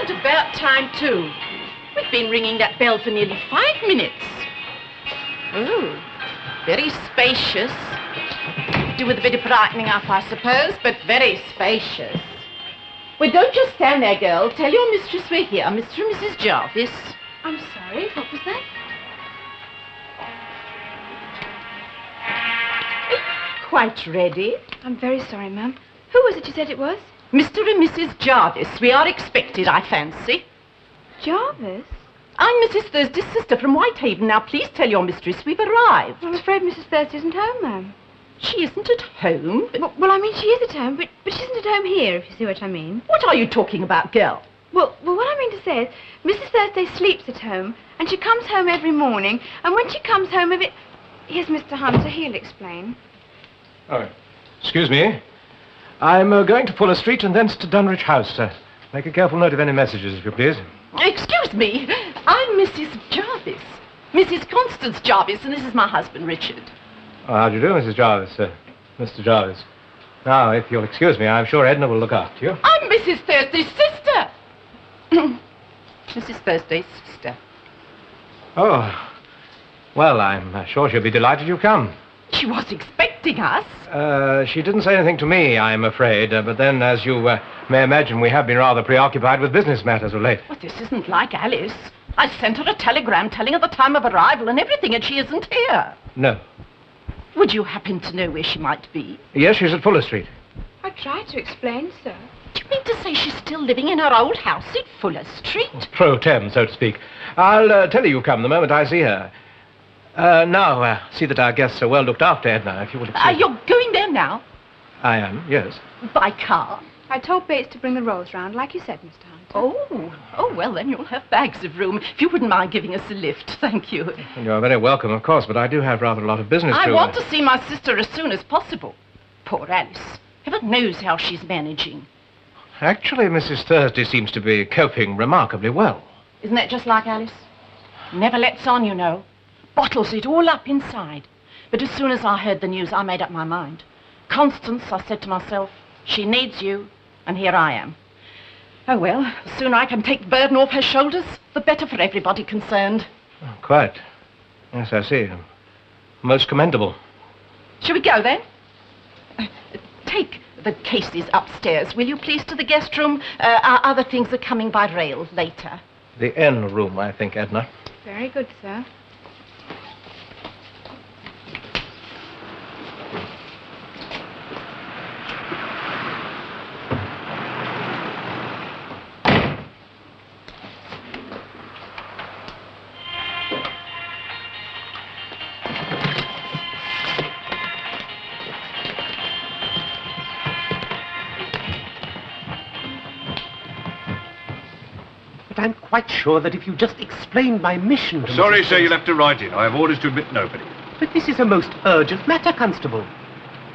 And about time, too. We've been ringing that bell for nearly 5 minutes. Ooh, very spacious. Do with a bit of brightening up, I suppose, but very spacious. Well, don't just stand there, girl. Tell your mistress we're here, Mr. and Mrs. Jarvis. I'm sorry, what was that? Quite ready? I'm very sorry, ma'am. Who was it you said it was? Mr. and Mrs. Jarvis. We are expected, I fancy. Jarvis? I'm Mrs. Thursday's sister from Whitehaven. Now, please tell your mistress we've arrived. I'm afraid Mrs. Thursday isn't home, ma'am. She isn't at home? Well, I mean, she is at home, but she isn't at home here, if you see what I mean. What are you talking about, girl? Well, what I mean to say is, Mrs. Thursday sleeps at home, and she comes home every morning, and when she comes home, Here's Mr. Hunter, he'll explain. Oh, excuse me. I'm going to Fuller Street and thence to Dunwich House. Make a careful note of any messages, if you please. Excuse me. I'm Mrs. Jarvis. Mrs. Constance Jarvis, and this is my husband, Richard. Oh, how do you do, Mrs. Jarvis? Mr. Jarvis. Now, if you'll excuse me, I'm sure Edna will look after you. I'm Mrs. Thursday's sister. Mrs. Thursday's sister. Oh. Well, I'm sure she'll be delighted you've come. She was expecting us. She didn't say anything to me, I'm afraid. But then, as you may imagine, we have been rather preoccupied with business matters of late. Well, this isn't like Alice. I sent her a telegram telling her the time of arrival and everything, and she isn't here. No. Would you happen to know where she might be? Yes, she's at Fuller Street. I tried to explain, sir. Do you mean to say she's still living in her old house at Fuller Street? Pro tem, so to speak. I'll tell her you come the moment I see her. Now, see that our guests are well looked after, Edna, if you would excuse. You're going there now? I am, yes. By car? I told Bates to bring the rolls round, like you said, Mr. Hunter. Oh, well, then you'll have bags of room. If you wouldn't mind giving us a lift, thank you. You're very welcome, of course, but I do have rather a lot of business I want to see my sister as soon as possible. Poor Alice. Heaven knows how she's managing. Actually, Mrs. Thursday seems to be coping remarkably well. Isn't that just like Alice? Never lets on, you know. Bottles it all up inside. But as soon as I heard the news, I made up my mind. Constance, I said to myself, she needs you, and here I am. Oh, well, the sooner I can take the burden off her shoulders, the better for everybody concerned. Oh, quite. Yes, I see. Most commendable. Shall we go, then? Take the cases upstairs, will you please, to the guest room? Our other things are coming by rail later. The N room, I think, Edna. Very good, sir. I'm quite sure that if you just explained my mission to Sorry, Mrs. sir, you'll have to write in. I have orders to admit nobody. But this is a most urgent matter, Constable.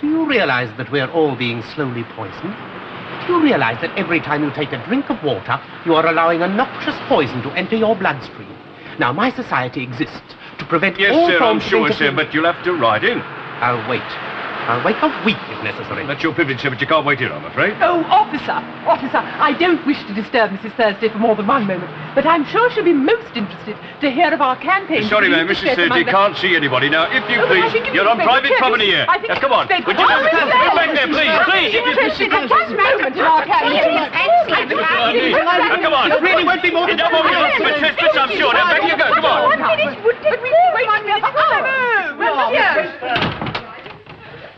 Do you realize that we're all being slowly poisoned? Do you realize that every time you take a drink of water, you are allowing a noxious poison to enter your bloodstream? Now, my society exists to prevent Yes, all sir, I'm forms of sure, sir, interference. but you'll have to write in. I'll wait. I'll wait a week if necessary. That's your privilege, sir, but you can't wait here, I'm afraid. Oh, officer, I don't wish to disturb Mrs. Thursday for more than 1 moment, but I'm sure she'll be most interested to hear of our campaign. Sorry, ma'am, Mrs. Thursday can't see anybody. Now, if you please, you're on private property here. Now, come on. Would you get back there, please, please. One moment in our campaign. Now, come on. It really won't be more than It won't be more than trespass, I'm sure. Now, back you go, come on. 1 minute would take me wait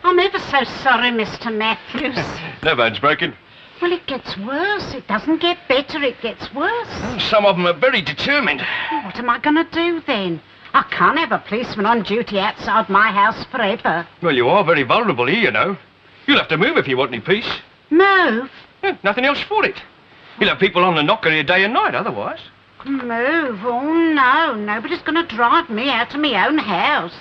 I'm ever so sorry, Mr. Matthews. No bones broken. Well, it gets worse. It doesn't get better, it gets worse. Some of them are very determined. Well, what am I going to do then? I can't have a policeman on duty outside my house forever. Well, you are very vulnerable here, you know. You'll have to move if you want any peace. Move? Nothing else for it. You'll have people on the knocker here day and night, otherwise. Move? Oh, no. Nobody's going to drive me out of my own house.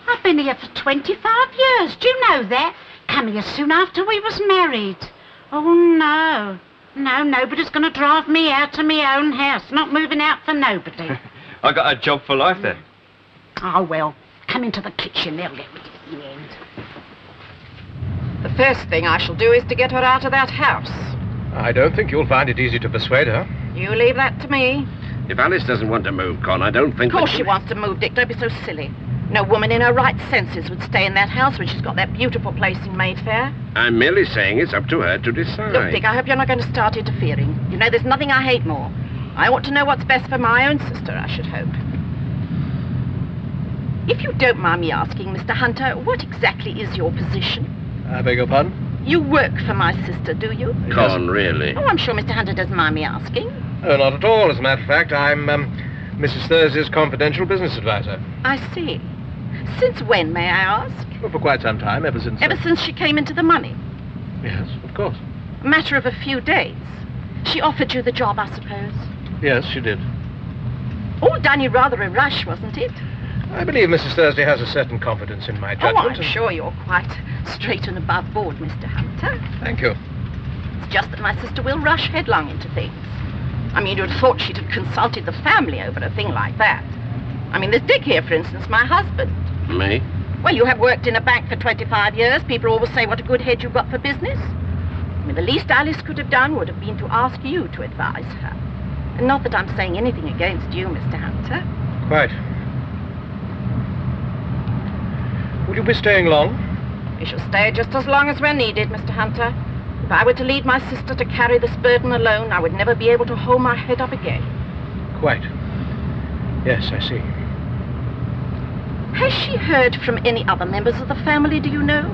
I've been here for 25 years. Do you know that? Come here soon after we was married. Oh, no. No, nobody's going to drive me out of my own house. Not moving out for nobody. I got a job for life, then. Oh, well, come into the kitchen. They'll get rid of the end. The first thing I shall do is to get her out of that house. I don't think you'll find it easy to persuade her. You leave that to me. If Alice doesn't want to move, Con, I don't think... Of course she wants to move, Dick. Don't be so silly. No woman in her right senses would stay in that house when she's got that beautiful place in Mayfair. I'm merely saying it's up to her to decide. Look, Dick, I hope you're not going to start interfering. You know, there's nothing I hate more. I ought to know what's best for my own sister, I should hope. If you don't mind me asking, Mr. Hunter, what exactly is your position? I beg your pardon? You work for my sister, do you? Con, really? Oh, I'm sure Mr. Hunter doesn't mind me asking. Oh, not at all. As a matter of fact, I'm Mrs. Thursday's confidential business advisor. I see. Since when, may I ask? Well, for quite some time, ever since... Ever since she came into the money? Yes, of course. A matter of a few days. She offered you the job, I suppose? Yes, she did. All done in rather a rush, wasn't it? I believe Mrs. Thursday has a certain confidence in my judgment. Oh, I'm sure you're quite straight and above board, Mr. Hunter. Thank you. It's just that my sister will rush headlong into things. I mean, you'd have thought she'd have consulted the family over a thing like that. I mean, there's Dick here, for instance, my husband. Me? Well, you have worked in a bank for 25 years. People always say what a good head you've got for business. I mean, the least Alice could have done would have been to ask you to advise her. And not that I'm saying anything against you, Mr. Hunter. Quite. Will you be staying long? We shall stay just as long as we're needed, Mr. Hunter. If I were to leave my sister to carry this burden alone, I would never be able to hold my head up again. Quite. Yes, I see. Has she heard from any other members of the family, do you know?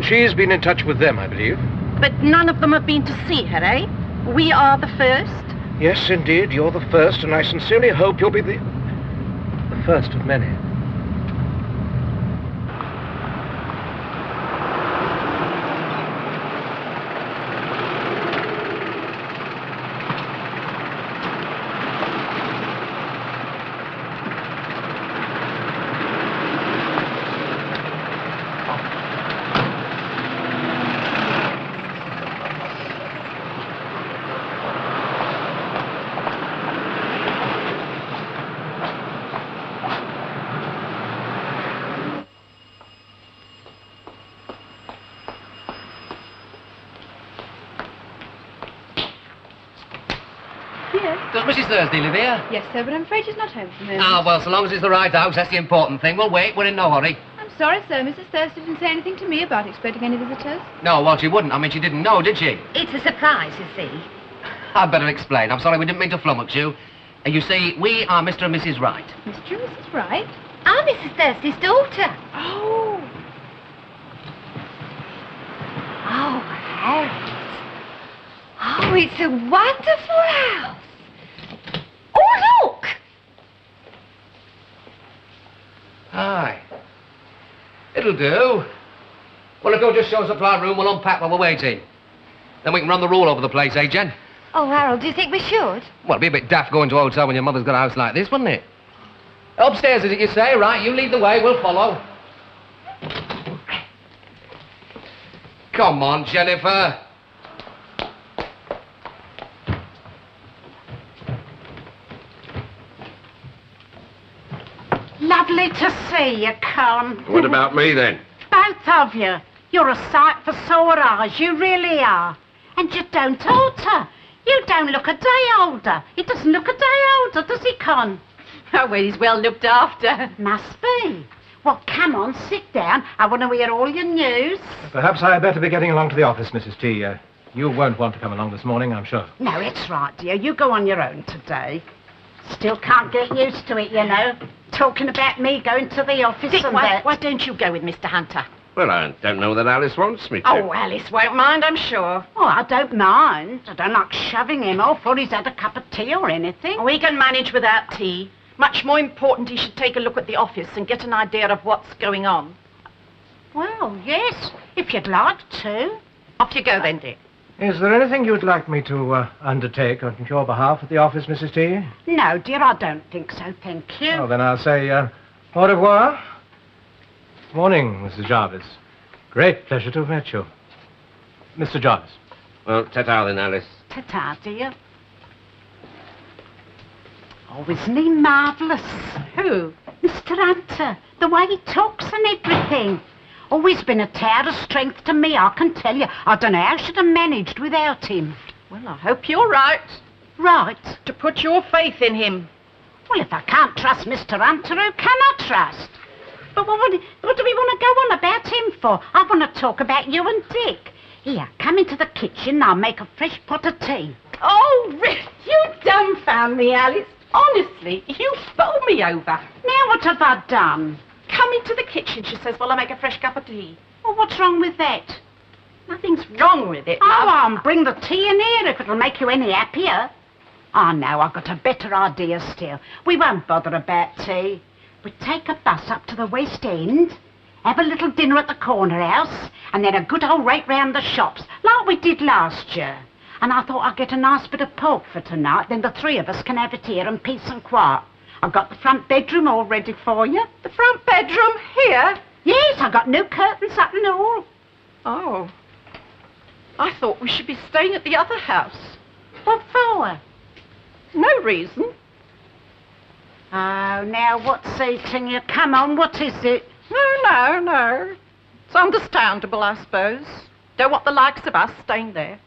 She's been in touch with them, I believe. But none of them have been to see her, eh? We are the first? Yes, indeed, you're the first, and I sincerely hope you'll be the first of many. Does Mrs. Thursday live here? Yes, sir, but I'm afraid she's not home for the moment. Ah, well, so long as it's the right house, that's the important thing. We'll wait, we're in no hurry. I'm sorry, sir. Mrs. Thursday didn't say anything to me about expecting any visitors. No, well, she wouldn't. I mean, she didn't know, did she? It's a surprise, you see. I'd better explain. I'm sorry, we didn't mean to flummox you. You see, we are Mr. and Mrs. Wright. Mr. and Mrs. Wright? I'm Mrs. Thursday's daughter. Oh. Oh, Harriet. Oh, it's a wonderful house. Oh, look! Aye. It'll do. Well, if you'll just show us up to our room, we'll unpack while we're waiting. Then we can run the rule over the place, eh, Jen? Oh, Harold, do you think we should? Well, it'd be a bit daft going to a hotel when your mother's got a house like this, wouldn't it? Upstairs, is it you say? Right, you lead the way, we'll follow. Come on, Jennifer. Lovely to see you, Con. What about me, then? Both of you. You're a sight for sore eyes, you really are. And you don't alter. You don't look a day older. He doesn't look a day older, does he, Con? Oh, well, he's well looked after. Must be. Well, come on, sit down. I want to hear all your news. Perhaps I had better be getting along to the office, Mrs. T. You won't want to come along this morning, I'm sure. No, it's right, dear. You go on your own today. Still can't get used to it, you know. Talking about me going to the office Dick, and why that. don't you go with Mr. Hunter? Well, I don't know that Alice wants me to. Oh, Alice won't mind, I'm sure. Oh, I don't mind. I don't like shoving him off or he's had a cup of tea or anything. We can manage without tea. Much more important, he should take a look at the office and get an idea of what's going on. Well, yes, if you'd like to. Off you go then, Dick. Is there anything you'd like me to undertake on your behalf at the office, Mrs. T? No, dear, I don't think so, thank you. Oh, then I'll say au revoir. Morning, Mrs. Jarvis. Great pleasure to have met you. Mr. Jarvis. Well, ta-ta then, Alice. Ta-ta, dear. Oh, isn't he marvellous? Who? Mr. Hunter, the way he talks and everything. Always been a tower of strength to me, I can tell you. I don't know how I should have managed without him. Well, I hope you're right. Right. To put your faith in him. Well, if I can't trust Mr. Hunter, who can I trust? But what do we want to go on about him for? I want to talk about you and Dick. Here, come into the kitchen and I'll make a fresh pot of tea. Oh, you dumbfound me, Alice. Honestly, you bowled me over. Now what have I done? Come into the kitchen, she says, while I make a fresh cup of tea. Well, what's wrong with that? Nothing's wrong with it, Oh, love. bring the tea in here if it'll make you any happier. Oh, no, I've got a better idea still. We won't bother about tea. We take a bus up to the West End, have a little dinner at the corner house, and then a good old rake round the shops, like we did last year. And I thought I'd get a nice bit of pork for tonight, then the three of us can have it here in peace and quiet. I've got the front bedroom all ready for you. The front bedroom here? Yes, I've got new curtains up and all. Oh. I thought we should be staying at the other house. What for? No reason. Oh, now what's eating you? Come on, what is it? No. It's understandable, I suppose. Don't want the likes of us staying there.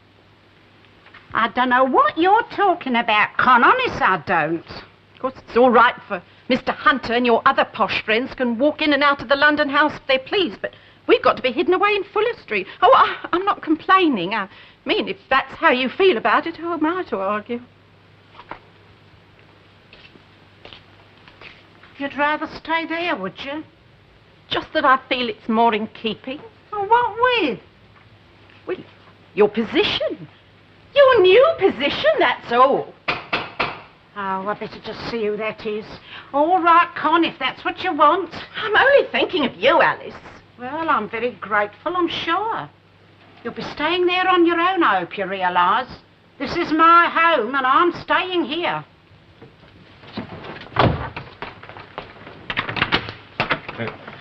I don't know what you're talking about, Con. Honest, I don't. Of course, it's all right for Mr. Hunter and your other posh friends can walk in and out of the London house if they please, but we've got to be hidden away in Fuller Street. Oh, I'm not complaining. I mean, if that's how you feel about it, who am I to argue? You'd rather stay there, would you? Just that I feel it's more in keeping. Oh, what with? Well, your position. Your new position, that's all. Oh, I better just see who that is. All right, Con, if that's what you want. I'm only thinking of you, Alice. Well, I'm very grateful, I'm sure. You'll be staying there on your own, I hope you realise. This is my home, and I'm staying here.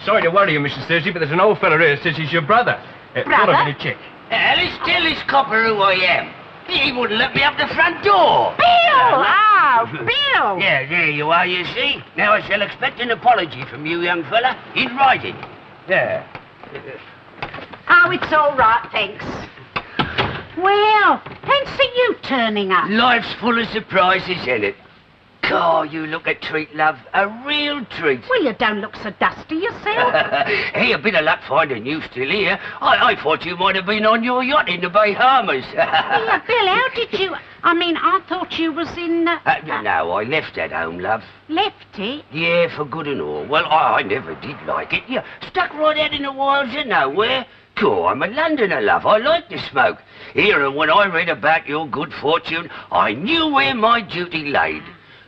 Sorry to worry you, Mrs. Thursday, but there's an old fella here says he's your brother. Brother? Got a check. Alice, tell this copper who I am. He wouldn't let me up the front door. Bill! Oh, Bill! Yeah, there you are, you see. Now I shall expect an apology from you, young fella, in writing. Yeah. Oh, it's all right, thanks. Well, fancy you turning up. Life's full of surprises, isn't it? God, you look a treat, love. A real treat. Well, you don't look so dusty yourself. Hey, a bit of luck finding you still here. I thought you might have been on your yacht in the Bahamas. Yeah, Bill, how did you... I thought you was in... No, I left that home, love. Left it? Yeah, for good and all. Well, I never did like it. Yeah, stuck right out in the wilds of nowhere. Cool, I'm a Londoner, love. I like to smoke. Here, and when I read about your good fortune, I knew where my duty laid.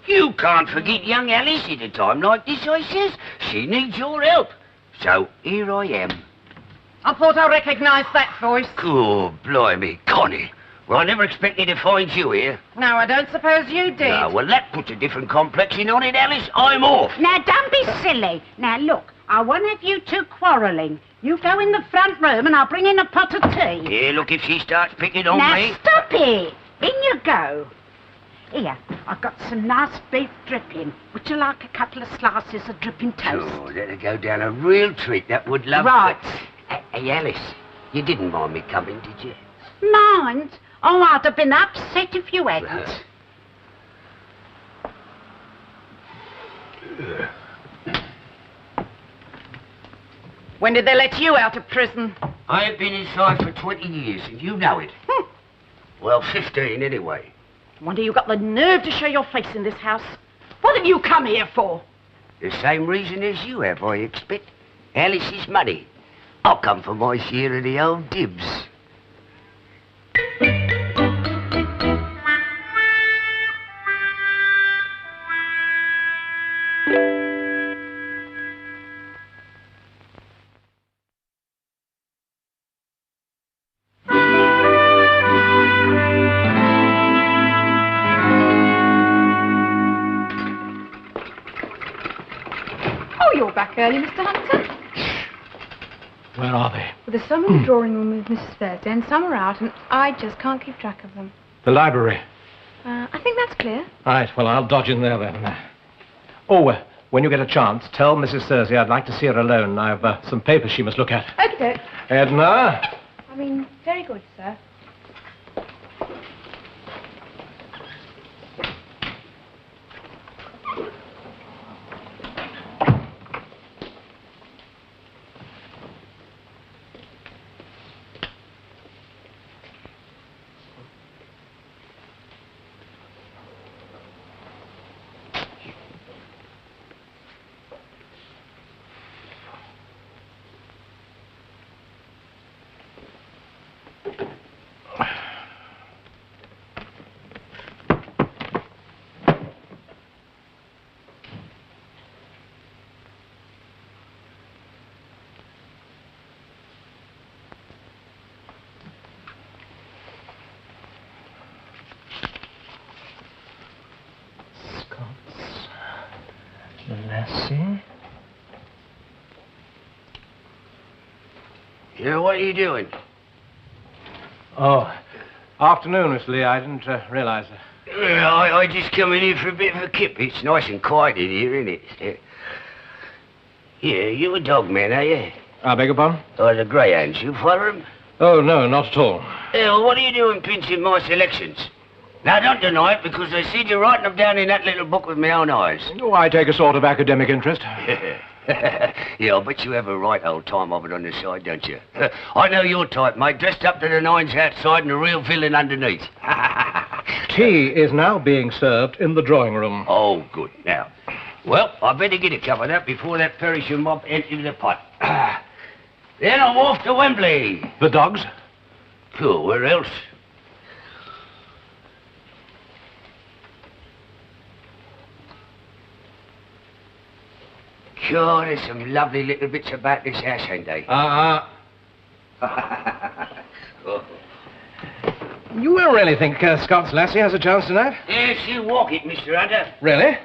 You can't forget young Alice at a time like this, I says. She needs your help. So, here I am. I thought I recognised that voice. Oh, blimey, Connie. Well, I never expected to find you here. No, I don't suppose you did. No, well, that puts a different complexion on it, Alice. I'm off. Now, don't be silly. Now, look, I won't have you two quarrelling. You go in the front room and I'll bring in a pot of tea. Yeah, look, if she starts picking on now, me... Now, stop it. In you go. Here, I've got some nice beef dripping. Would you like a couple of slices of dripping toast? Oh, that'll go down a real treat, that would, love. Right. Hey, Alice, you didn't mind me coming, did you? Mind? Oh, I'd have been upset if you hadn't. When did they let you out of prison? I have been inside for 20 years, and you know it. Well, 15 anyway. Wonder you got the nerve to show your face in this house. What have you come here for? The same reason as you have, I expect. Alice's money. I'll come for my share of the old dibs. You're back early, Mr. Hunter. Where are they? Well, there's some in the drawing room with Mrs. Thursday and some are out, and I just can't keep track of them. The library. I think that's clear. Right, well, I'll dodge in there then. Oh, when you get a chance, tell Mrs. Thursday I'd like to see her alone. I've some papers she must look at. Okay. Edna? Very good, sir. see. Yeah, what are you doing? Oh, afternoon, Mr. Lee. I didn't realise that. I just come in here for a bit of a kip. It's nice and quiet in here, isn't it? Yeah, you're a dog man, are you? I beg your pardon? Oh, the greyhounds. You follow them? Oh, no, not at all. Well, what are you doing pinching my selections? Now, don't deny it, because I see you writing them down in that little book with my own eyes. Oh, I take a sort of academic interest. Yeah, I bet you have a right old time of it on the side, don't you? I know your type, mate. Dressed up to the nines outside and a real villain underneath. Tea is now being served in the drawing room. Oh, good. Now, well, I better get a cup of that before that perishing mob empties the pot. Then I'm off to Wembley. The dogs? Cool, where else? God, there's some lovely little bits about this house, ain't they? You will really think Scott's lassie has a chance tonight? Yeah, she'll walk it, Mr. Hunter. Really?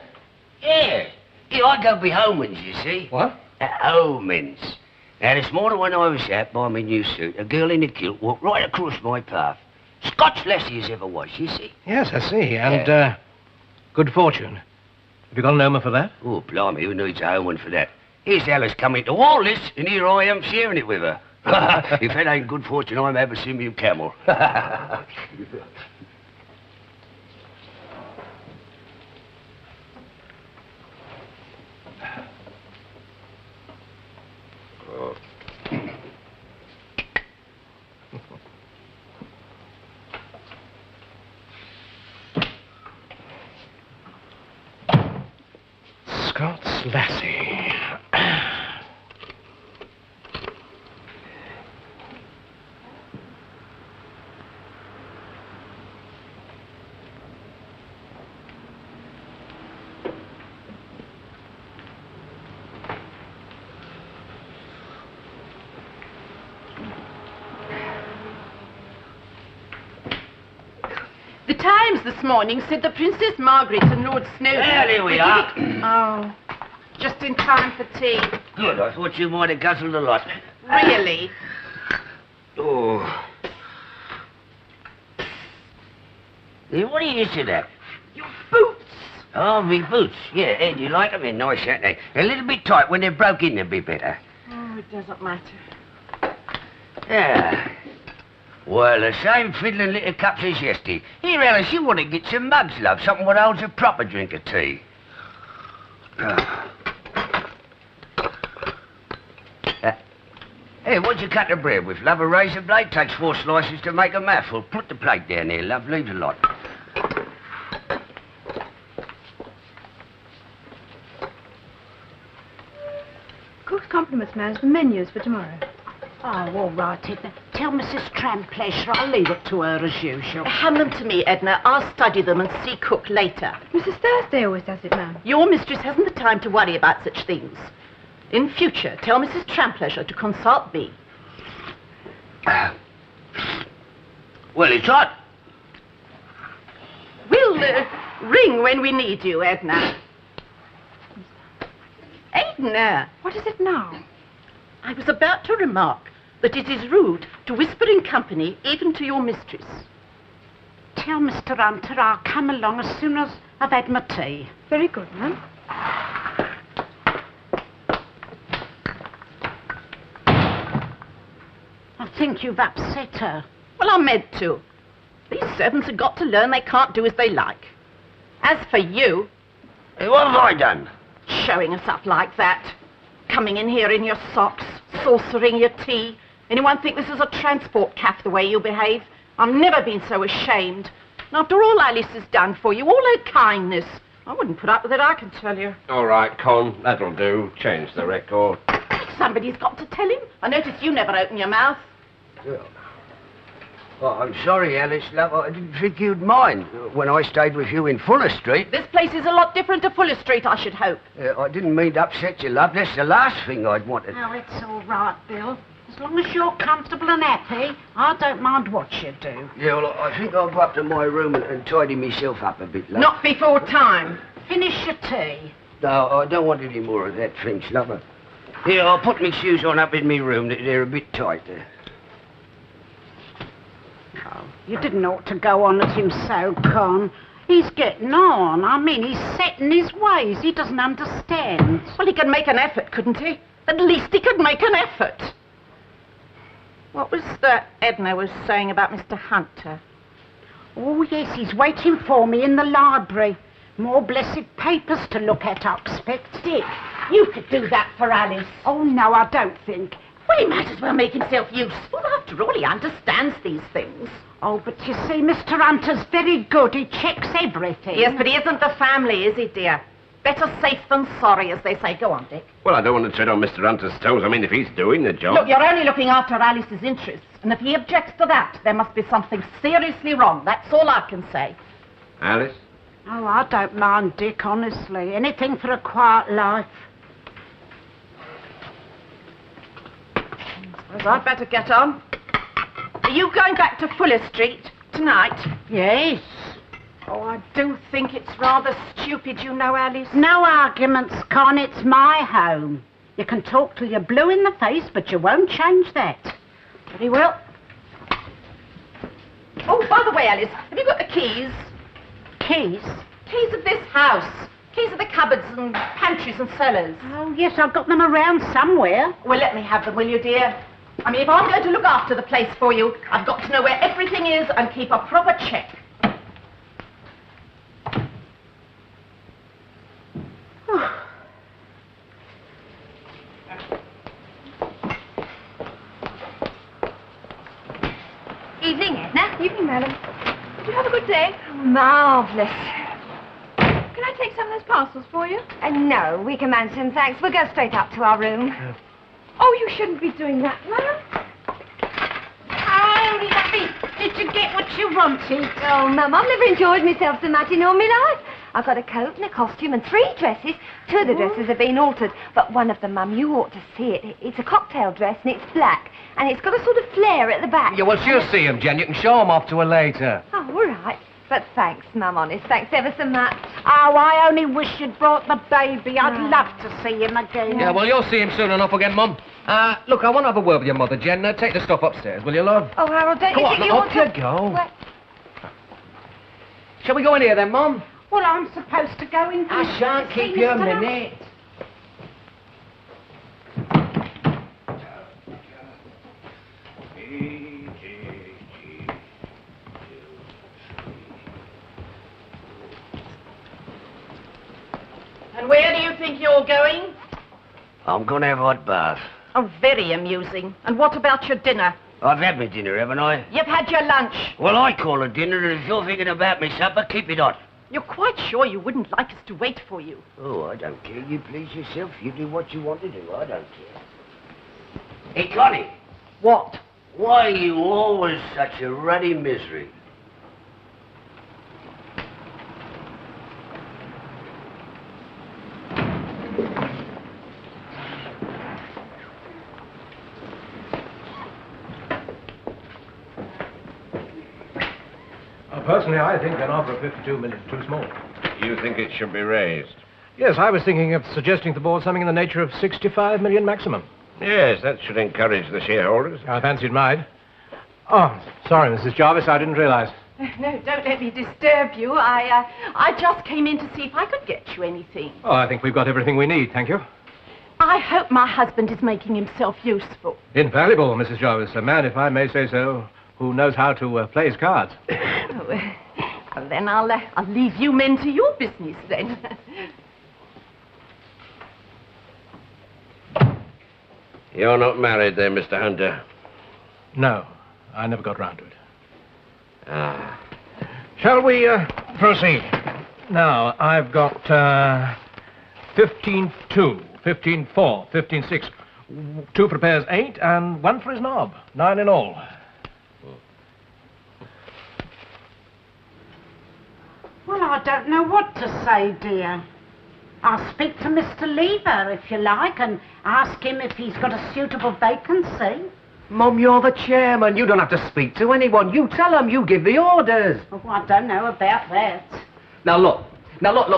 Yeah. I go be omens, you see. What? Omens. Now, this morning when I was out by my new suit, a girl in a kilt walked right across my path. Scotch lassie as ever was, you see. Yes, I see. And, good fortune. Have you got an omen for that? Oh, blimey, who needs a omen for that? Here's Alice coming to all this, and here I am sharing it with her. If that ain't good fortune, I'm ever seen me a camel. Scott's lassie. The Times this morning said the Princess Margaret and Lord Snowdon... Well, here we are. Oh, just in time for tea. Good, I thought you might have guzzled a lot. Really? Oh. Hey, what are you used to that? Your boots. Oh, me boots. Yeah, Ed, you like them? They're nice, aren't they? A little bit tight. When they're broke in, they'll be better. Oh, it doesn't matter. Yeah. Well, the same fiddling little cups as yesterday. Here, Alice, you want to get some mugs, love. Something what holds a proper drink of tea. Hey, what'd you cut the bread with, love? A razor blade? Takes 4 slices to make a mouthful. Put the plate down there, love. Leave a lot. Cook's compliments, ma'am. The menus for tomorrow. Oh, all right, Edna. Tell Mrs. Trampleasure I'll leave it to her as usual. Hand them to me, Edna. I'll study them and see Cook later. Mrs. Thursday always does it, ma'am. Your mistress hasn't the time to worry about such things. In future, tell Mrs. Trampleasure to consult me. Well, it's hot. We'll ring when we need you, Edna. Edna! What is it now? I was about to remark that it is rude to whisper in company, even to your mistress. Tell Mr. Hunter I'll come along as soon as I've had my tea. Very good, ma'am. I think you've upset her. Well, I meant to. These servants have got to learn they can't do as they like. As for you... Hey, what have I done? Showing us up like that. Coming in here in your socks, saucering your tea. Anyone think this is a transport caff the way you behave? I've never been so ashamed. And after all Alice has done for you, all her kindness, I wouldn't put up with it, I can tell you. All right, Con, that'll do. Change the record. Somebody's got to tell him. I notice you never open your mouth. Oh, I'm sorry, Alice, love. I didn't think you'd mind when I stayed with you in Fuller Street. This place is a lot different to Fuller Street, I should hope. I didn't mean to upset you, love. That's the last thing I'd wanted. Oh, it's all right, Bill. As long as you're comfortable and happy, I don't mind what you do. Yeah, well, I think I'll go up to my room and tidy myself up a bit, love. Not before time. Finish your tea. No, I don't want any more of that, Finch, lover. Here, I'll put my shoes on up in my room. They're a bit tight there. Oh, you didn't ought to go on at him so, Con. He's getting on. I mean, he's set in his ways. He doesn't understand. Well, he could make an effort, couldn't he? At least he could make an effort. What was that Edna was saying about Mr. Hunter? Oh, yes, he's waiting for me in the library. More blessed papers to look at, I expect. Dick, you could do that for Alice. Oh, no, I don't think. Well, he might as well make himself useful. After all, he understands these things. Oh, but you see, Mr. Hunter's very good. He checks everything. Yes, but he isn't the family, is he, dear? Better safe than sorry, as they say. Go on, Dick. Well, I don't want to tread on Mr. Hunter's toes. I mean, if he's doing the job... Look, you're only looking after Alice's interests. And if he objects to that, there must be something seriously wrong. That's all I can say. Alice? Oh, I don't mind Dick, honestly. Anything for a quiet life. Suppose I'd better get on. Are you going back to Fuller Street tonight? Yes. Oh, I do think it's rather stupid, you know, Alice. No arguments, Con. It's my home. You can talk till you're blue in the face, but you won't change that. Very well. Oh, by the way, Alice, have you got the keys? Keys? Keys of this house. Keys of the cupboards and pantries and cellars. Oh, yes, I've got them around somewhere. Well, let me have them, will you, dear? I mean, if I'm going to look after the place for you, I've got to know where everything is and keep a proper check. Evening, Edna. Evening, madam. Did you have a good day? Marvellous. Can I take some of those parcels for you? No, we can manage them, thanks. We'll go straight up to our room. Oh, you shouldn't be doing that, madam. Oh, lovely. Did you get what you wanted? Oh, Mum, I've never enjoyed myself so much in all my life. I've got a coat and a costume and 3 dresses. 2 of the dresses have been altered, but one of them, Mum, you ought to see it. It's a cocktail dress and it's black, and it's got a sort of flare at the back. Yeah, well, she'll see him, Jen. You can show him off to her later. Oh, all right. But thanks, Mum, honest. Thanks ever so much. Oh, I only wish you'd brought the baby. I'd love to see him again. Yeah, well, you'll see him soon enough again, Mum. Look, I want to have a word with your mother, Jen. Take the stuff upstairs, will you, love? Oh, Harold, don't Come you on, think you up want you go. What? Shall we go in here then, Mum? Well, I'm supposed to go in. I shan't keep you a minute. And where do you think you're going? I'm going to have a hot bath. Oh, very amusing. And what about your dinner? I've had my dinner, haven't I? You've had your lunch. Well, I call it dinner, and if you're thinking about me supper, keep it hot. You're quite sure you wouldn't like us to wait for you? Oh, I don't care. You please yourself. You do what you want to do. I don't care. Hey, Connie. What? Why are you always such a ruddy misery? Personally, I think an offer of 52 million is too small. You think it should be raised? Yes, I was thinking of suggesting to the board something in the nature of 65 million maximum. Yes, that should encourage the shareholders. I fancied might. Oh, sorry, Mrs. Jarvis, I didn't realize. No, don't let me disturb you. I just came in to see if I could get you anything. Oh, I think we've got everything we need, thank you. I hope my husband is making himself useful. Invaluable, Mrs. Jarvis. A man, if I may say so, who knows how to play his cards. Well, then I'll leave you men to your business, then. You're not married then, Mr. Hunter? No, I never got round to it. Ah. Shall we proceed? Now, I've got 15-2, 15-4, 15-6. 2 for pairs 8, and 1 for his knob. 9 in all. Well, I don't know what to say, dear. I'll speak to Mr. Lever, if you like, and ask him if he's got a suitable vacancy. Mum, you're the chairman. You don't have to speak to anyone. You tell them. You give the orders. Oh, I don't know about that. Now, look,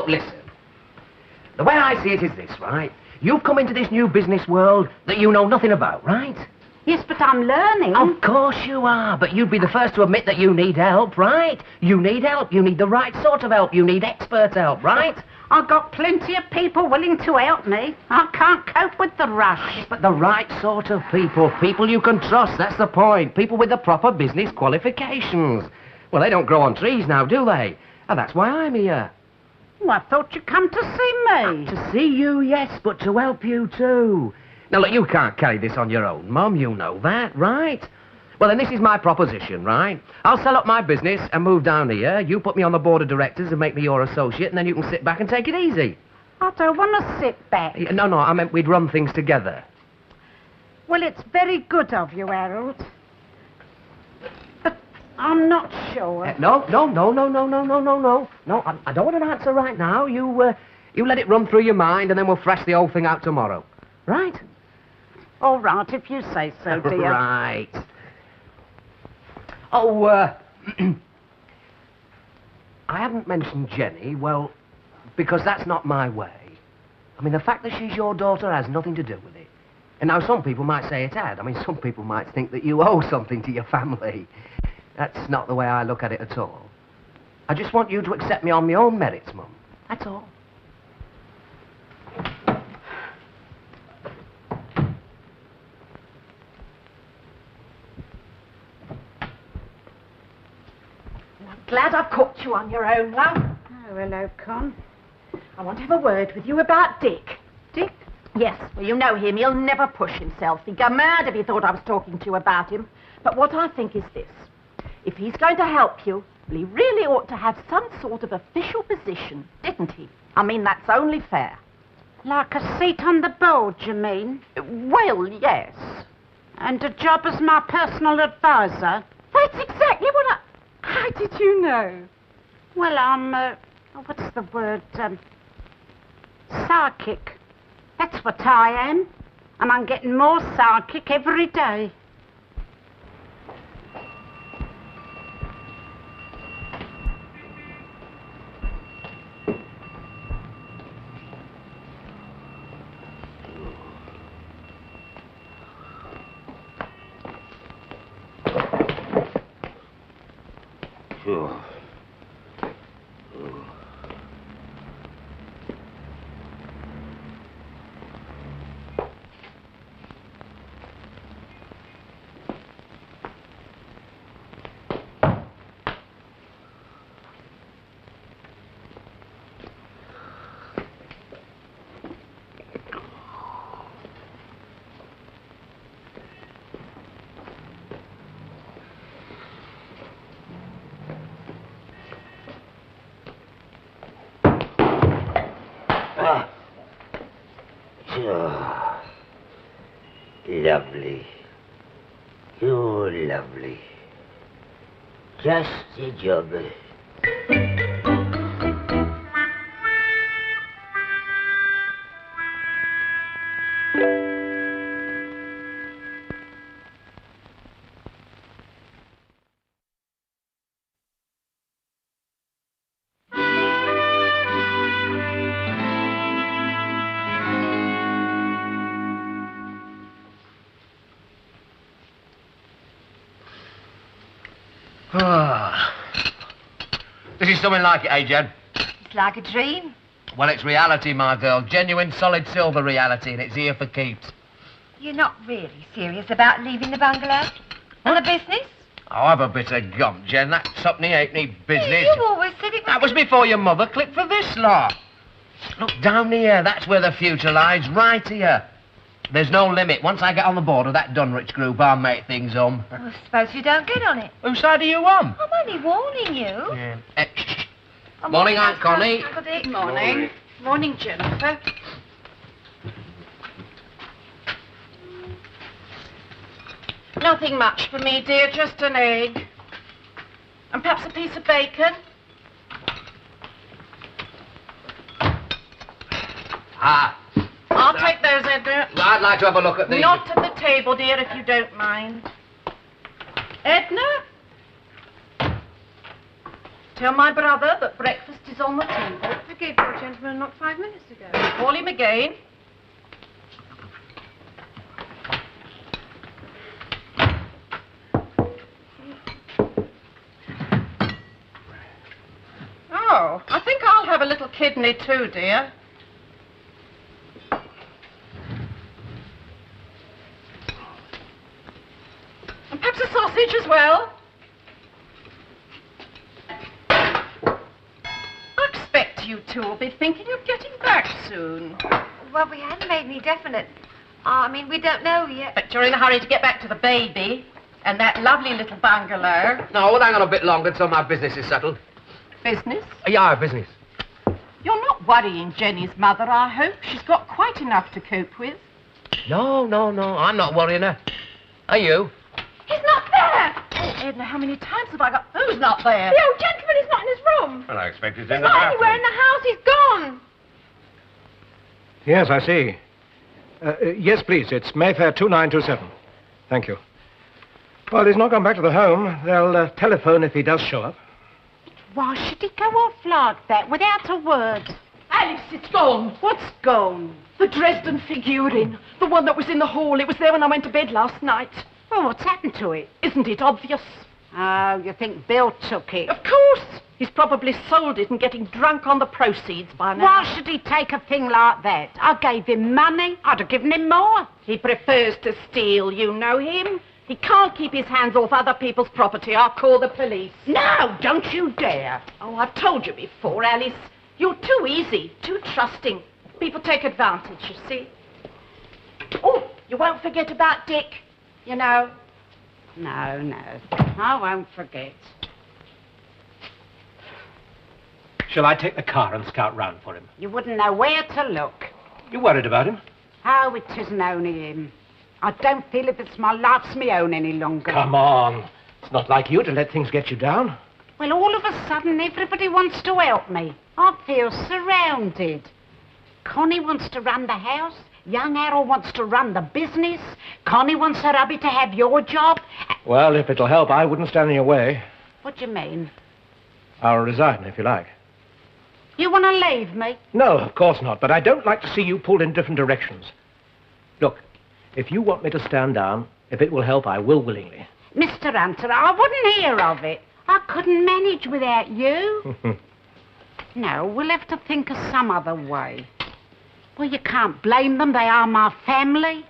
listen. The way I see it is this, right? You've come into this new business world that you know nothing about, right? Yes, but I'm learning. Of course you are, but you'd be the first to admit that you need help, right? You need help. You need the right sort of help. You need expert help, right? I've got plenty of people willing to help me. I can't cope with the rush. But the right sort of people. People you can trust, that's the point. People with the proper business qualifications. Well, they don't grow on trees now, do they? And that's why I'm here. Well, I thought you'd come to see me. To see you, yes, but to help you too. Now, look, you can't carry this on your own, Mum. You know that, right? Well, then this is my proposition, right? I'll sell up my business and move down here. You put me on the board of directors and make me your associate, and then you can sit back and take it easy. I don't want to sit back. No, I meant we'd run things together. Well, it's very good of you, Harold. But I'm not sure. No, I don't want an answer right now. You let it run through your mind, and then we'll thrash the whole thing out tomorrow. Right? All right, if you say so, dear. Right. Oh, I haven't mentioned Jenny, well, because that's not my way. I mean, the fact that she's your daughter has nothing to do with it. And now some people might say it had. I mean, some people might think that you owe something to your family. That's not the way I look at it at all. I just want you to accept me on my own merits, Mum. That's all. Glad I've caught you on your own, love. Oh, hello, Con. I want to have a word with you about Dick. Dick? Yes, well, you know him. He'll never push himself. He'd go mad if he thought I was talking to you about him. But what I think is this. If he's going to help you, well, he really ought to have some sort of official position, didn't he? I mean, that's only fair. Like a seat on the board, you mean? Well, yes. And a job as my personal advisor? That's exactly what I... How did you know? Well, I'm, what's the word, psychic. That's what I am. And I'm getting more psychic every day. Lovely. You're lovely. Just a job. This is something like it, eh, Jen? It's like a dream. Well, it's reality, my girl. Genuine, solid silver reality, and it's here for keeps. You're not really serious about leaving the bungalow? And the business? Oh, have a bit of gum, Jen. That tuppenny halfpenny business. You always said it was... That was before your mother clicked for this lot. Look, down here, that's where the future lies, right here. There's no limit. Once I get on the board of that Dunrich group, I'll make things Well, suppose you don't get on it. Whose side are you on? I'm only warning you. Yeah. Morning, Aunt Connie. Uncle Dick. Morning. Morning, Jennifer. Nothing much for me, dear. Just an egg. And perhaps a piece of bacon. I'll take those, Edna. I'd like to have a look at these. Not at the table, dear, if you don't mind. Edna? Tell my brother that breakfast is on the table. I gave the old gentleman a knock 5 minutes ago. Call him again. Oh, I think I'll have a little kidney too, dear. And perhaps a sausage as well. I expect you two will be thinking of getting back soon. Well, we haven't made any definite. I mean, we don't know yet. But you're in a hurry to get back to the baby and that lovely little bungalow. No, we'll hang on a bit longer until my business is settled. Business? Yeah, business. You're not worrying Jenny's mother, I hope. She's got quite enough to cope with. No, I'm not worrying her. Are you? He's not there! Oh, Edna, how many times have I got... Who's not there? The old gentleman is not in his room. Well, I expect he's He's in the not bathroom. anywhere in the house. He's gone. Yes, I see. Yes, please. It's Mayfair 2927. Thank you. Well, he's not gone back to the home. They'll telephone if he does show up. Why should he go off like that without a word? Alice, it's gone. What's gone? The Dresden figurine. The one that was in the hall. It was there when I went to bed last night. Well, what's happened to it? Isn't it obvious? Oh, you think Bill took it? Of course. He's probably sold it and getting drunk on the proceeds by now. Why should he take a thing like that? I gave him money. I'd have given him more. He prefers to steal, you know him. He can't keep his hands off other people's property. I'll call the police. No, don't you dare. Oh, I've told you before, Alice. You're too easy, too trusting. People take advantage, you see. Oh, you won't forget about Dick, you know. No, I won't forget. Shall I take the car and scout round for him? You wouldn't know where to look. You worried about him? Oh, it isn't only him. I don't feel if it's my life's me own any longer. Come on. It's not like you to let things get you down. Well, all of a sudden, everybody wants to help me. I feel surrounded. Connie wants to run the house. Young Harold wants to run the business. Connie wants her hubby to have your job. Well, if it'll help, I wouldn't stand in your way. What do you mean? I'll resign, if you like. You want to leave me? No, of course not, but I don't like to see you pulled in different directions. Look, if you want me to stand down, if it will help, I will willingly. Mr. Hunter, I wouldn't hear of it. I couldn't manage without you. No, we'll have to think of some other way. Well, you can't blame them. They are my family.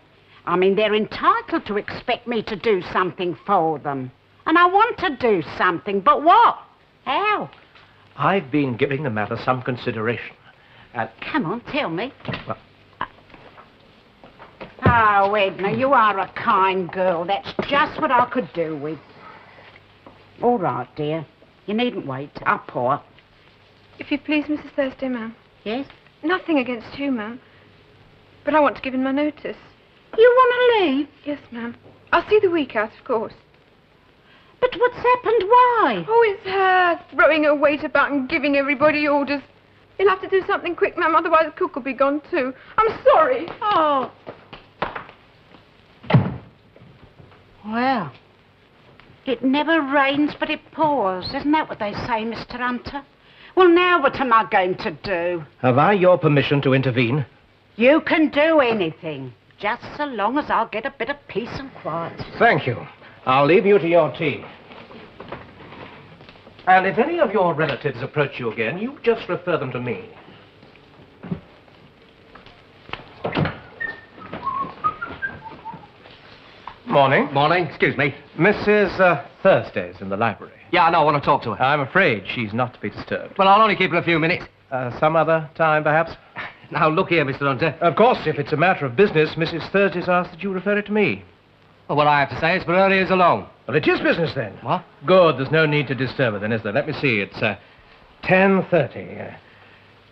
I mean, they're entitled to expect me to do something for them. And I want to do something, but what? How? I've been giving the matter some consideration. And... Come on, tell me. Well... Oh, Edna, you are a kind girl. That's just what I could do with. All right, dear. You needn't wait. I'll pour. If you please, Mrs. Thursday, ma'am. Yes? Nothing against you, ma'am. But I want to give in my notice. You want to leave? Yes, ma'am. I'll see the week out, of course. But what's happened? Why? Oh, it's her throwing her weight about and giving everybody orders. You'll have to do something quick, ma'am, otherwise the cook will be gone too. I'm sorry. Oh. Well, it never rains but it pours. Isn't that what they say, Mr. Hunter? Well, now what am I going to do? Have I your permission to intervene? You can do anything, just so long as I'll get a bit of peace and quiet. Thank you. I'll leave you to your tea. And if any of your relatives approach you again, you just refer them to me. Morning. Morning. Excuse me. Mrs. Thursday's in the library. Yeah, I know. I want to talk to her. I'm afraid she's not to be disturbed. Well, I'll only keep her a few minutes. Some other time, perhaps? Now, look here, Mr. Hunter. Of course, if it's a matter of business, Mrs. Thursday's asked that you refer it to me. Well, what I have to say is for her ears alone. Well, it is business, then. What? Good. There's no need to disturb her, then, is there? Let me see. It's 10:30.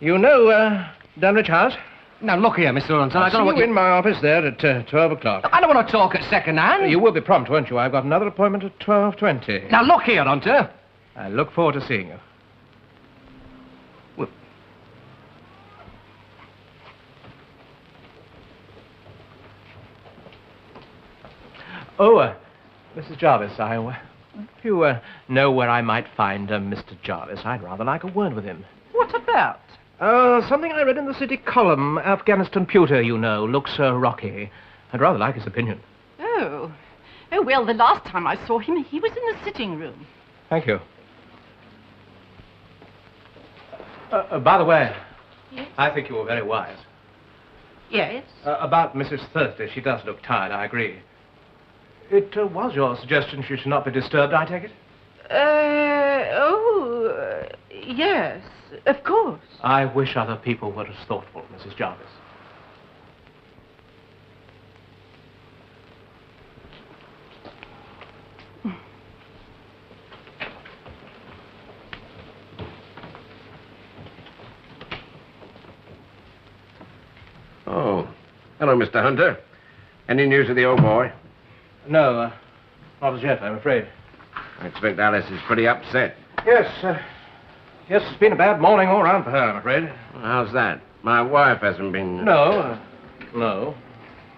You know Dunwich House? Now, look here, Mr. Hunter. I don't know what you in my office there at 12 o'clock. I don't want to talk at second hand. You will be prompt, won't you? I've got another appointment at 12:20. Now, look here, Hunter. I look forward to seeing you. Well... Oh, Mrs. Jarvis, I If you know where I might find Mr. Jarvis, I'd rather like a word with him. What about? Something I read in the city column. Afghanistan pewter, you know, looks rocky. I'd rather like his opinion. Oh. Oh, well, the last time I saw him, he was in the sitting room. Thank you. By the way, Yes? I think you were very wise. Yes? About Mrs. Thursday, she does look tired, I agree. It was your suggestion she should not be disturbed, I take it? Yes, of course. I wish other people were as thoughtful, Mrs. Jarvis. Oh, hello, Mr. Hunter. Any news of the old boy? No, not as yet, I'm afraid. I expect Alice is pretty upset. Yes, it's been a bad morning all round for her, I'm afraid. How's that? My wife hasn't been... No.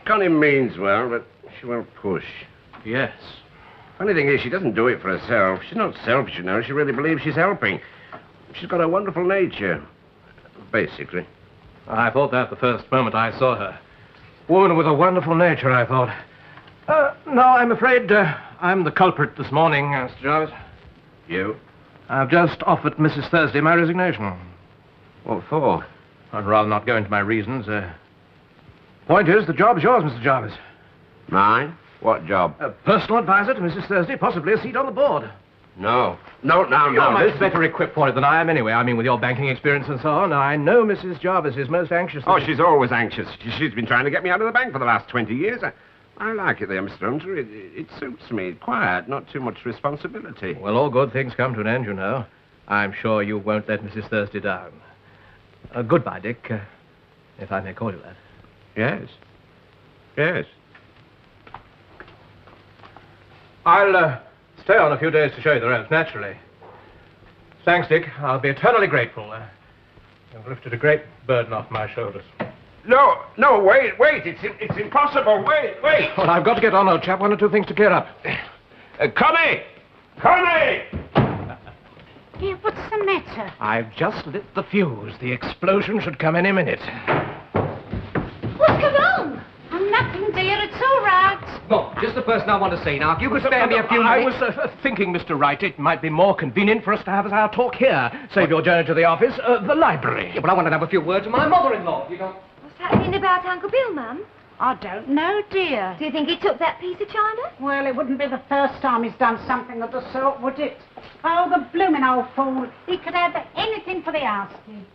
Connie means well, but she won't push. Yes. Funny thing is, she doesn't do it for herself. She's not selfish, you know. She really believes she's helping. She's got a wonderful nature, basically. I thought that the first moment I saw her. Woman with a wonderful nature, I thought. No, I'm afraid I'm the culprit this morning, Mr. Jarvis. You? I've just offered Mrs. Thursday my resignation. What for? I'd rather not go into my reasons. Point is, the job's yours, Mr. Jarvis. Mine? What job? A personal advisor to Mrs. Thursday, possibly a seat on the board. No. You're much better equipped for it than I am anyway. I mean, with your banking experience and so on. I know Mrs. Jarvis is most anxious... Oh, she's always anxious. She's been trying to get me out of the bank for the last 20 years. I like it there, Mr. Hunter. It suits me. Quiet, not too much responsibility. Well, all good things come to an end, you know. I'm sure you won't let Mrs. Thursday down. Goodbye, Dick, if I may call you that. Yes. I'll stay on a few days to show you the ropes, naturally. Thanks, Dick. I'll be eternally grateful. You've lifted a great burden off my shoulders. No, wait. It's impossible. Wait. Well, I've got to get on, old chap. One or two things to clear up. Connie! Yeah, what's the matter? I've just lit the fuse. The explosion should come any minute. What's going on? I'm nothing, dear. It's all right. Look, just the person I want to see now. If you could spare me a few minutes... I was thinking, Mr. Wright, it might be more convenient for us to have our talk here. Save your journey to the office, the library. Yeah, but I want to have a few words with my mother-in-law. You don't... What's happening about Uncle Bill, Mum? I don't know, dear. Do you think he took that piece of china? Well, it wouldn't be the first time he's done something of the sort, would it? Oh, the blooming old fool. He could have anything for the asking.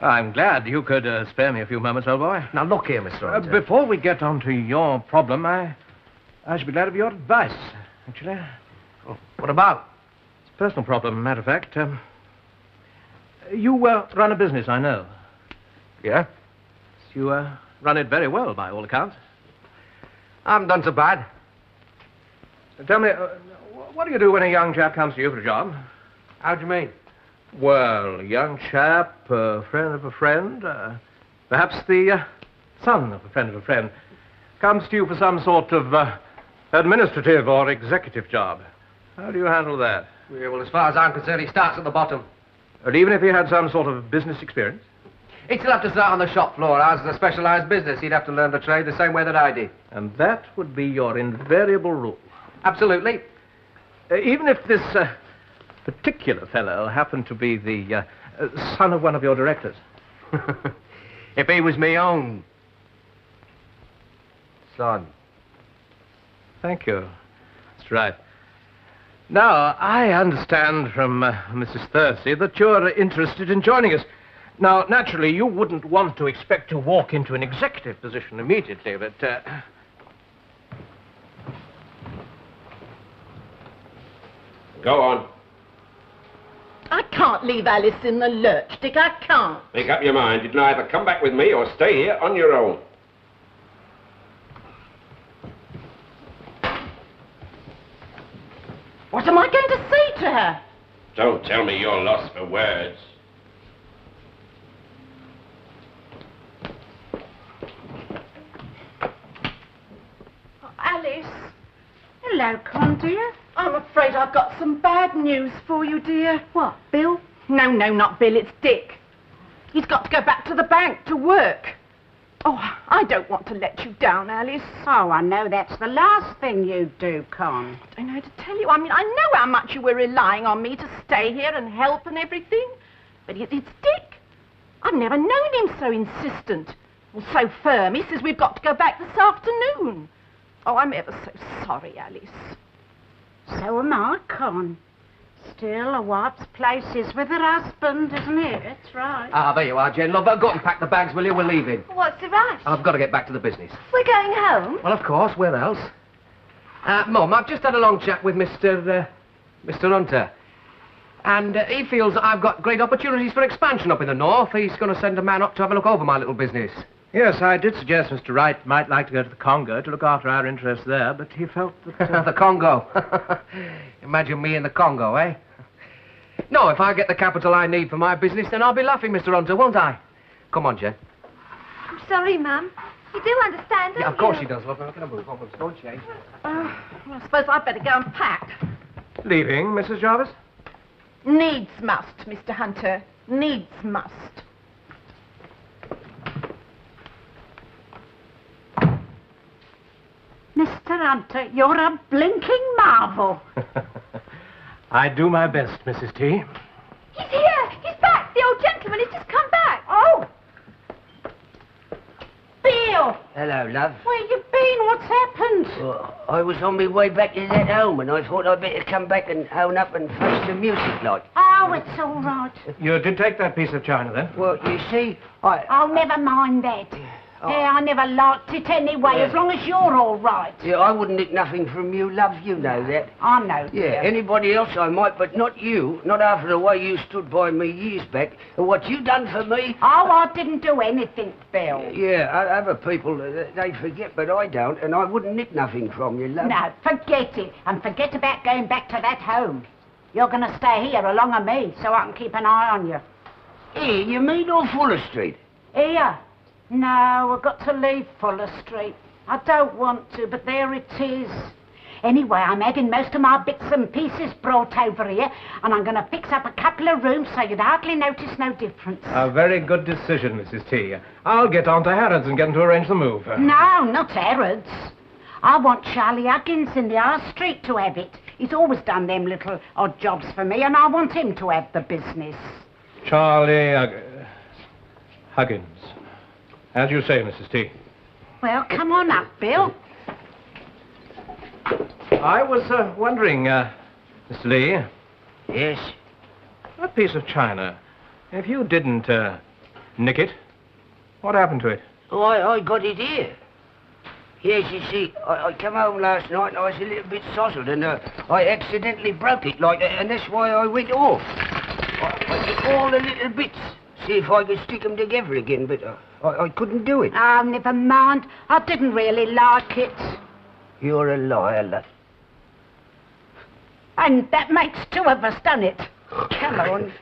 I'm glad you could spare me a few moments, old boy. Now, look here, Mr. Hunter. Before we get on to your problem, I should be glad of your advice, actually. Oh, what about? It's a personal problem, matter of fact. You run a business, I know. Yeah? You run it very well, by all accounts. I haven't done so bad. Tell me, what do you do when a young chap comes to you for a job? How do you mean? Well, a young chap, a friend of a friend, perhaps the son of a friend, comes to you for some sort of administrative or executive job. How do you handle that? Yeah, well, as far as I'm concerned, he starts at the bottom. And even if he had some sort of business experience? He'd still have to start on the shop floor. Ours is a specialised business. He'd have to learn the trade the same way that I did. And that would be your invariable rule? Absolutely. Even if this particular fellow happened to be the son of one of your directors? If he was me own son. Thank you. That's right. Now, I understand from Mrs. Thursday that you're interested in joining us. Now, naturally, you wouldn't want to expect to walk into an executive position immediately, but... Go on. I can't leave Alice in the lurch, Dick. I can't. Make up your mind. You can either come back with me or stay here on your own. What am I going to say to her? Don't tell me you're lost for words. Oh, Alice. Hello, Con, dear. I'm afraid I've got some bad news for you, dear. What, Bill? No, not Bill, it's Dick. He's got to go back to the bank to work. Oh, I don't want to let you down, Alice. Oh, I know that's the last thing you'd do, Con. I don't know how to tell you. I mean, I know how much you were relying on me to stay here and help and everything. But it's Dick. I've never known him so insistent. Well, so firm. He says we've got to go back this afternoon. Oh, I'm ever so sorry, Alice. So am I, Con. Still, a wife's place is with her husband, isn't it? That's right. Ah, there you are, Jen. Love, go and pack the bags, will you? We're leaving. What's the rush? I've got to get back to the business. We're going home? Well, of course. Where else? Mum, I've just had a long chat with Mr. Hunter. And he feels that I've got great opportunities for expansion up in the north. He's going to send a man up to have a look over my little business. Yes, I did suggest Mr. Wright might like to go to the Congo to look after our interests there, but he felt that... The Congo. Imagine me in the Congo, eh? No, if I get the capital I need for my business, then I'll be laughing, Mr. Hunter, won't I? Come on, Jen. I'm sorry, Mum. You do understand, don't you? Yeah, of course she does, love. We're going to move on. Don't change. Well, I suppose I'd better go and pack. Leaving, Mrs. Jarvis? Needs must, Mr. Hunter. Needs must. Mr. Hunter, you're a blinking marvel. I do my best, Mrs. T. He's here! He's back! The old gentleman has just come back! Oh! Bill! Hello, love. Where you been? What's happened? Well, I was on my way back to that home, and I thought I'd better come back and own up and face the music like. Oh, it's all right. You did take that piece of china, then? Well, you see, I... Oh, never mind that. Yeah, I never liked it anyway, as long as you're all right. Yeah, I wouldn't nick nothing from you, love. You know that. I know. Yeah, anybody else I might, but not you. Not after the way you stood by me years back. And what you done for me... Oh, I didn't do anything, Bill. Yeah, other people, they forget, but I don't, and I wouldn't nick nothing from you, love. No, forget it, and forget about going back to that home. You're going to stay here along of me, so I can keep an eye on you. Here, you mean on Fuller Street? Here? No, I've got to leave Fuller Street. I don't want to, but there it is. Anyway, I'm having most of my bits and pieces brought over here, and I'm going to fix up a couple of rooms so you'd hardly notice no difference. A very good decision, Mrs. T. I'll get on to Harrods and get them to arrange the move. No, not Harrods. I want Charlie Huggins in the R Street to have it. He's always done them little odd jobs for me, and I want him to have the business. Charlie Huggins. As you say, Mrs. T. Well, come on up, Bill. I was wondering, Mr. Lee. Yes? That piece of china, if you didn't nick it, what happened to it? Oh, I got it here. Yes, you see, I come home last night and I was a little bit sozzled and I accidentally broke it, like, and that's why I went off. I took all the little bits, see if I could stick them together again, but I couldn't do it. Oh, never mind. I didn't really like it. You're a liar, love. And that makes two of us, doesn't it? Come on.